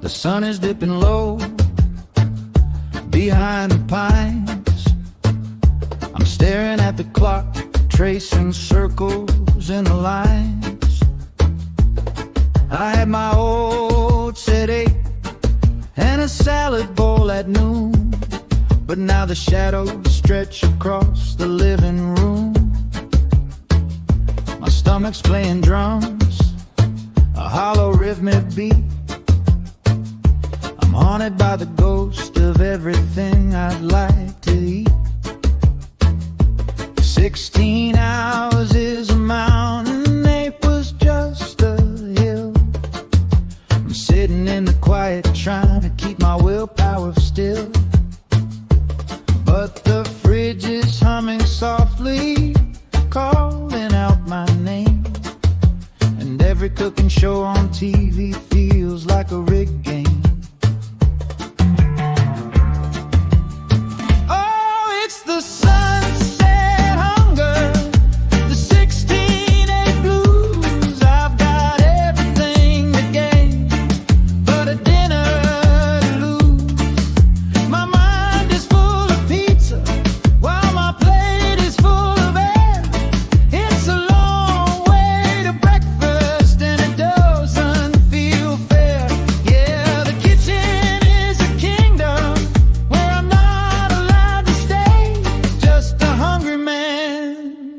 The sun is dipping low behind the pines. I'm staring at the clock, tracing circles in the lines. I had my oats at 8 and a salad bowl at noon, but now the shadows stretch across the living room. My stomach's playing drums, a hollow rhythmic beat. I'm haunted by the ghost of everything I'd like to eat. 16 hours is a mountain, 8 was just a hill. I'm sitting in the quiet trying to keep my willpower still, but the fridge is humming softly, calling out my name. And every cooking show on TV feels like a rigged game.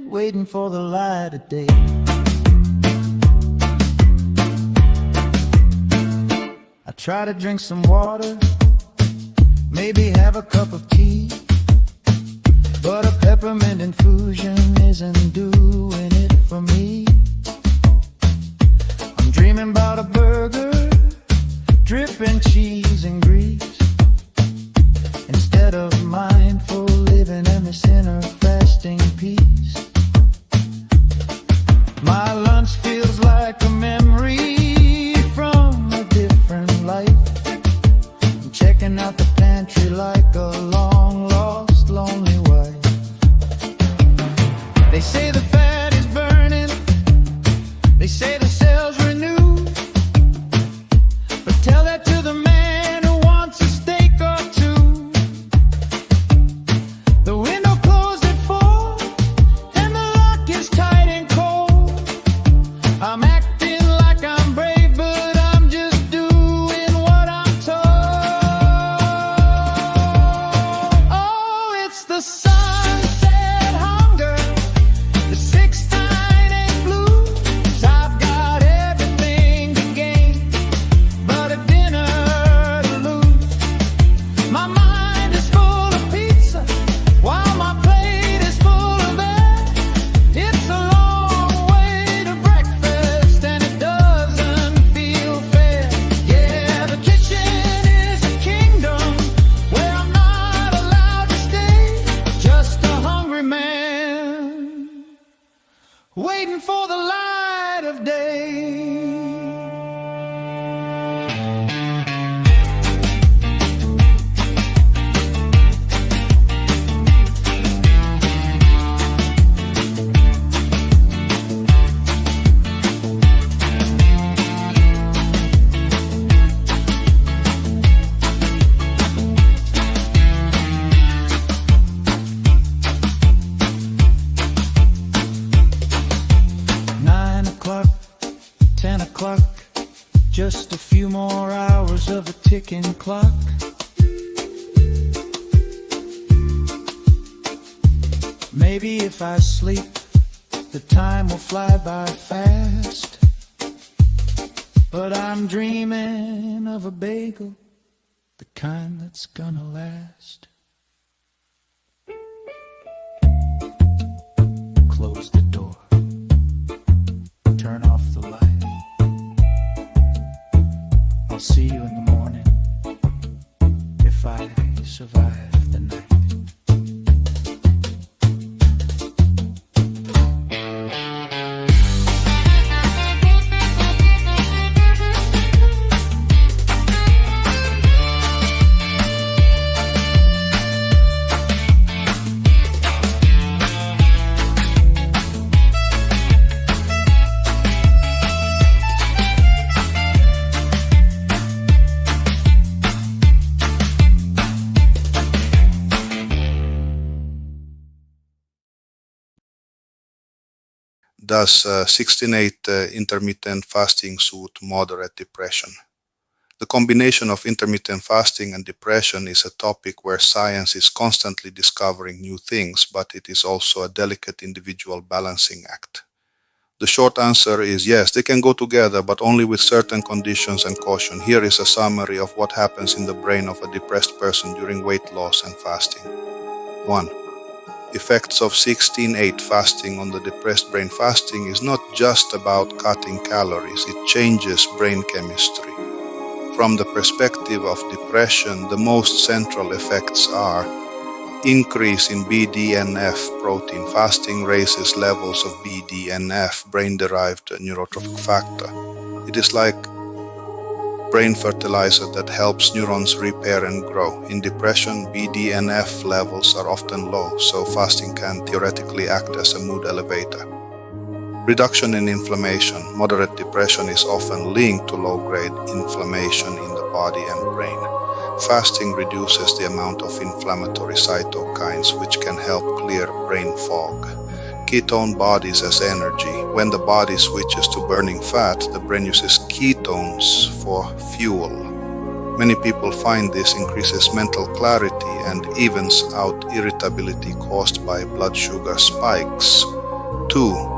Waiting for the light of day. I try to drink some water, maybe have a cup of tea, but a peppermint infusion isn't doing it for me. I'm dreaming about a burger, dripping cheese and grease, instead of mindful living and this inner fasting peace. My lunch feels like a memory from a different life. I'm checking out the pantry like a long-lost lonely wife. They say the fat is burning, they say the cells renew, but tell that to the man who wants a steak or two. The window closed at 4 and the lock is tight and cold. I'm acting like I'm brave, but I'm just doing what I'm told. Oh, it's the sunset hunger, the 698 blues. I've got everything to gain, but a dinner to lose. My mind is full of pizza, while my plate is full of air. It's a long way to breakfast, and it doesn't feel fair. Yeah, the kitchen is a kingdom where I'm not allowed to stay. Just a hungry man waiting for the light of day. Just a few more hours of a ticking clock. Maybe if I sleep, the time will fly by fast. But I'm dreaming of a bagel, the kind that's gonna last. Close the door, turn off the light. I'll see you in the morning, if I survive the night. Does 16-8 intermittent fasting suit moderate depression? The combination of intermittent fasting and depression is a topic where science is constantly discovering new things, but it is also a delicate individual balancing act. The short answer is yes, they can go together, but only with certain conditions and caution. Here is a summary of what happens in the brain of a depressed person during weight loss and fasting. 1. Effects of 16-8 fasting on the depressed brain. Fasting is not just about cutting calories, it changes brain chemistry. From the perspective of depression, the most central effects are increase in BDNF protein. Fasting raises levels of BDNF, brain-derived neurotrophic factor. It is like brain fertilizer that helps neurons repair and grow. In depression, BDNF levels are often low, so fasting can theoretically act as a mood elevator. Reduction in inflammation. Moderate depression is often linked to low-grade inflammation in the body and brain. Fasting reduces the amount of inflammatory cytokines, which can help clear brain fog. Ketone bodies as energy. When the body switches to burning fat, the brain uses ketones for fuel. Many people find this increases mental clarity and evens out irritability caused by blood sugar spikes. 2.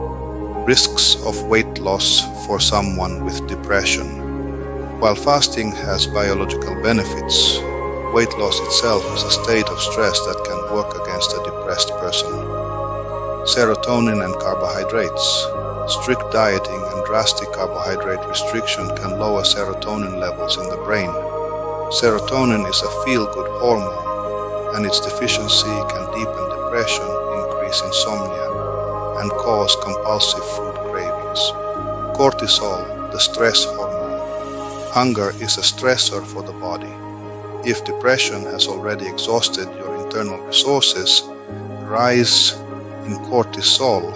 Risks of weight loss for someone with depression. While fasting has biological benefits, weight loss itself is a state of stress that can work against a depressed person. Serotonin and carbohydrates. Strict dieting and drastic carbohydrate restriction can lower serotonin levels in the brain. Serotonin is a feel-good hormone, and its deficiency can deepen depression, increase insomnia, and cause compulsive food cravings. Cortisol, the stress hormone. Hunger is a stressor for the body. If depression has already exhausted your internal resources, the rise in cortisol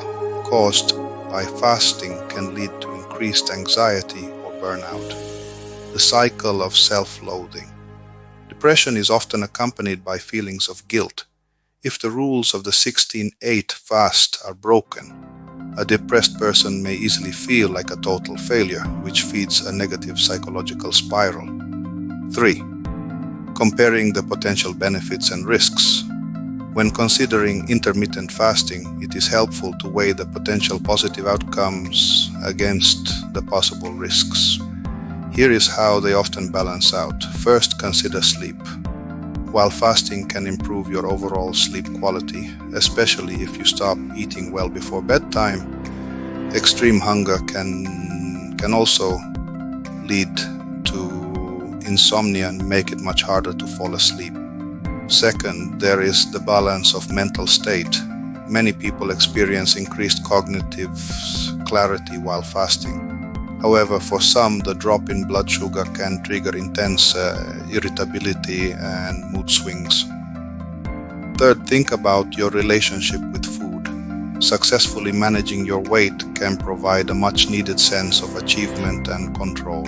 caused by fasting can lead to increased anxiety or burnout. The cycle of self-loathing. Depression is often accompanied by feelings of guilt. If the rules of the 16-8 fast are broken, a depressed person may easily feel like a total failure, which feeds a negative psychological spiral. 3. Comparing the potential benefits and risks. When considering intermittent fasting, it is helpful to weigh the potential positive outcomes against the possible risks. Here is how they often balance out. First, consider sleep. While fasting can improve your overall sleep quality, especially if you stop eating well before bedtime, extreme hunger can also lead to insomnia and make it much harder to fall asleep. Second, there is the balance of mental state. Many people experience increased cognitive clarity while fasting. However, for some, the drop in blood sugar can trigger intense irritability and mood swings. Third, think about your relationship with food. Successfully managing your weight can provide a much-needed sense of achievement and control.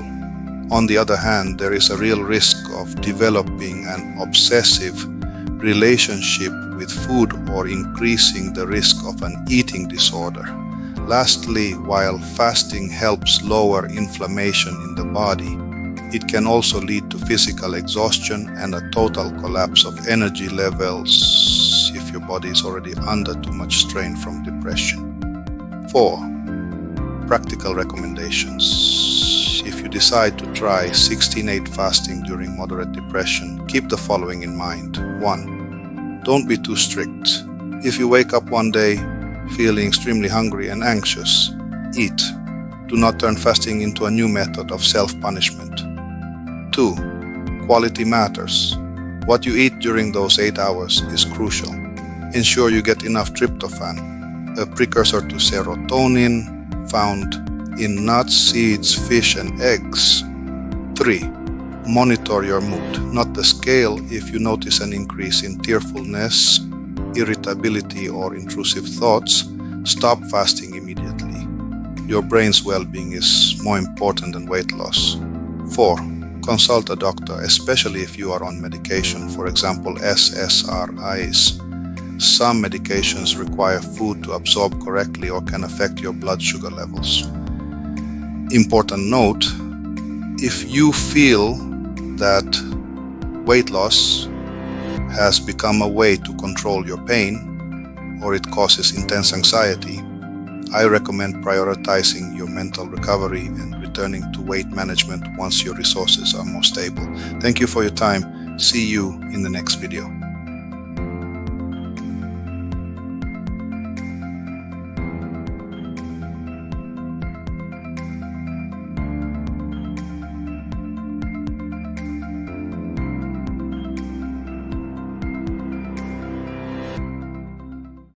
On the other hand, there is a real risk of developing an obsessive relationship with food or increasing the risk of an eating disorder. Lastly, while fasting helps lower inflammation in the body, it can also lead to physical exhaustion and a total collapse of energy levels if your body is already under too much strain from depression. 4. Practical recommendations. If you decide to try 16-8 fasting during moderate depression, keep the following in mind. 1. Don't be too strict. If you wake up one day feeling extremely hungry and anxious, eat. Do not turn fasting into a new method of self-punishment. 2. Quality matters. What you eat during those 8 hours is crucial. Ensure you get enough tryptophan, a precursor to serotonin found in nuts, seeds, fish, and eggs. 3. Monitor your mood, not the scale. If you notice an increase in tearfulness, irritability, or intrusive thoughts, stop fasting immediately. Your brain's well-being is more important than weight loss. 4. Consult a doctor, especially if you are on medication, for example SSRIs. some medications require food to absorb correctly or can affect your blood sugar levels. Important note, if you feel that weight loss has become a way to control your pain or it causes intense anxiety, I recommend prioritizing your mental recovery and returning to weight management once your resources are more stable. Thank you for your time. See you in the next video.